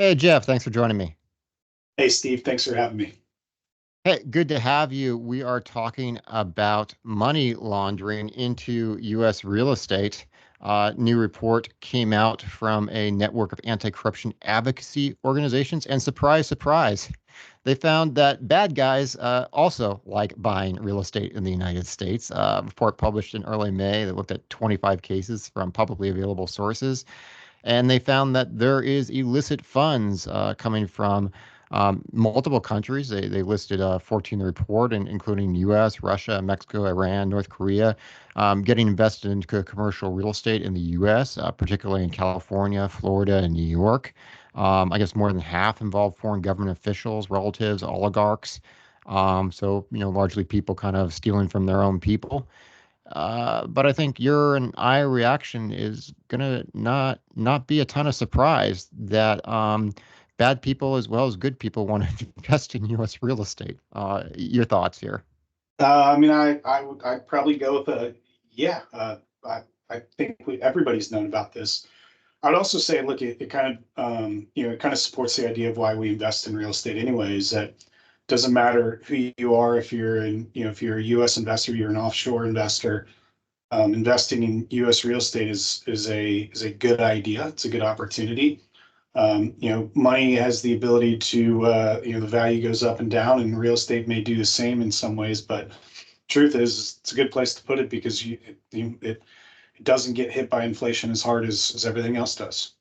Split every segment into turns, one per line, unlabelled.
Hey, Jeff, thanks for joining me.
Hey, Steve, thanks for having me.
Hey, good to have you. We are talking about money laundering into U.S. real estate. New report came out from a network of anti-corruption advocacy organizations, and surprise, surprise, they found that bad guys also like buying real estate in the United States. A report published in early May that looked at 25 cases from publicly available sources, and they found that there is illicit funds coming from multiple countries. They listed 14 in the report, including U.S., Russia, Mexico, Iran, North Korea, getting invested into commercial real estate in the U.S., particularly in California, Florida, and New York. I guess more than half involved foreign government officials, relatives, oligarchs. So, largely people kind of stealing from their own people. But I think your and I reaction is gonna not be a ton of surprise that bad people as well as good people want to invest in U.S. real estate. Your thoughts here?
I'd probably go with a yeah. I think everybody's known about this. I'd also say, look, it kind of it kind of supports the idea of why we invest in real estate anyway. Is that doesn't matter who you are, if you're if you're a U.S. investor, you're an offshore investor. Investing in U.S. real estate is a good idea. It's a good opportunity. Money has the ability to, the value goes up and down, and real estate may do the same in some ways. But truth is, it's a good place to put it because it doesn't get hit by inflation as hard as everything else does.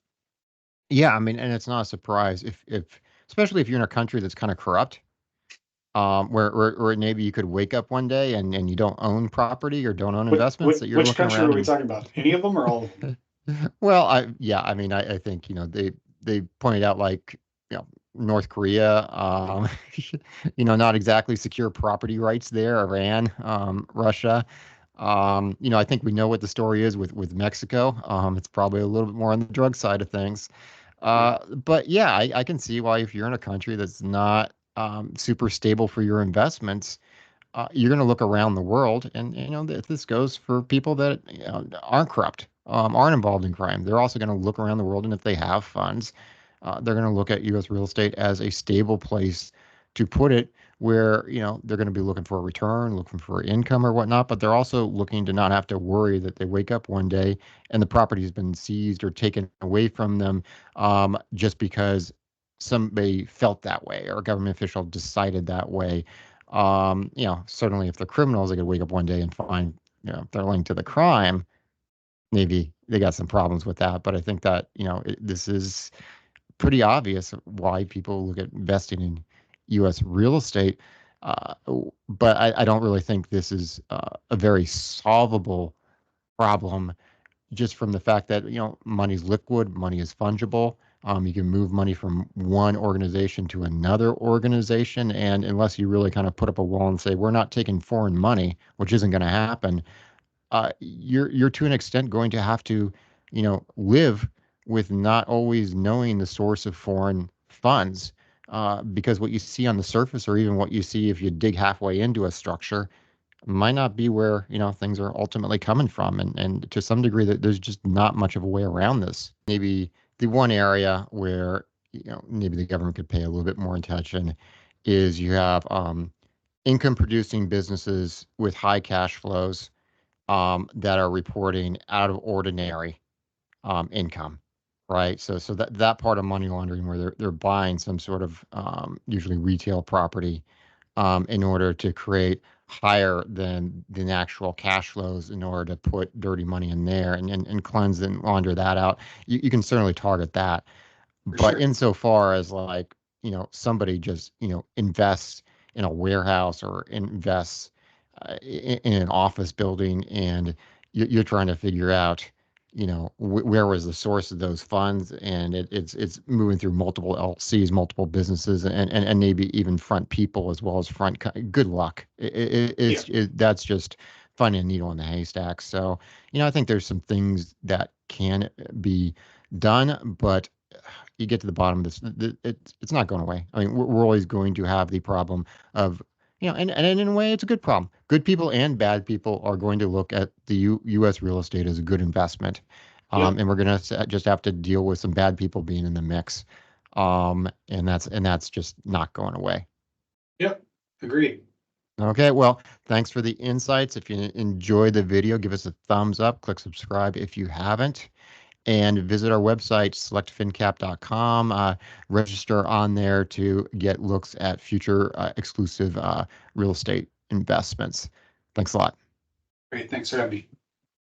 Yeah, I mean, and it's not a surprise if especially if you're in a country that's kind of corrupt, where maybe you could wake up one day and you don't own property or don't own investments that you're
Which
looking
country are
around
we
and
talking about? Any of them or all of them?
well, I mean, I think, they pointed out like, North Korea, not exactly secure property rights there, Iran, Russia. I think we know what the story is with Mexico. It's probably a little bit more on the drug side of things.
Yeah,
But yeah, I can see why if you're in a country that's not super stable for your investments, you're going to look around the world, and this goes for people that aren't corrupt, aren't involved in crime. They're also going to look around the world, and if they have funds, they're going to look at U.S. real estate as a stable place to put it, where they're going to be looking for a return, looking for income or whatnot. But they're also looking to not have to worry that they wake up one day and the property has been seized or taken away from them, just because somebody felt that way or a government official decided that way. Certainly if they're criminals, they could wake up one day and find, if they're linked to the crime, maybe they got some problems with that. But I think that, this is pretty obvious why people look at investing in U.S. real estate. Uh, but I don't really think this is a very solvable problem, just from the fact that money's liquid, money is fungible. You can move money from one organization to another organization, and unless you really kind of put up a wall and say we're not taking foreign money, which isn't going to happen, you're to an extent going to have to, live with not always knowing the source of foreign funds, because what you see on the surface, or even what you see if you dig halfway into a structure, might not be where things are ultimately coming from, and to some degree that there's just not much of a way around this. Maybe the one area where maybe the government could pay a little bit more attention is you have income producing businesses with high cash flows, that are reporting out of ordinary income, right? So that part of money laundering where they're buying some sort of usually retail property, in order to create higher than actual cash flows in order to put dirty money in there, and cleanse and launder that out. You can certainly target that.
for
But
sure.
insofar as like, somebody just, invests in a warehouse or invests in an office building, and you're trying to figure out, where was the source of those funds, and it's moving through multiple LCs, multiple businesses, and maybe even front people as well as good luck.
Yeah.
That's just finding a needle in the haystack. So, I think there's some things that can be done, but you get to the bottom of this, it's not going away. I mean, we're always going to have the problem of, and in a way, it's a good problem. Good people and bad people are going to look at the U.S. real estate as a good investment.
Yep.
And we're going to just have to deal with some bad people being in the mix. And that's just not going away.
Yep. Agreed.
Okay, well, thanks for the insights. If you enjoyed the video, give us a thumbs up, click subscribe if you haven't, and visit our website, selectfincap.com. Register on there to get looks at future exclusive real estate investments. Thanks a lot.
Great. Thanks for having me.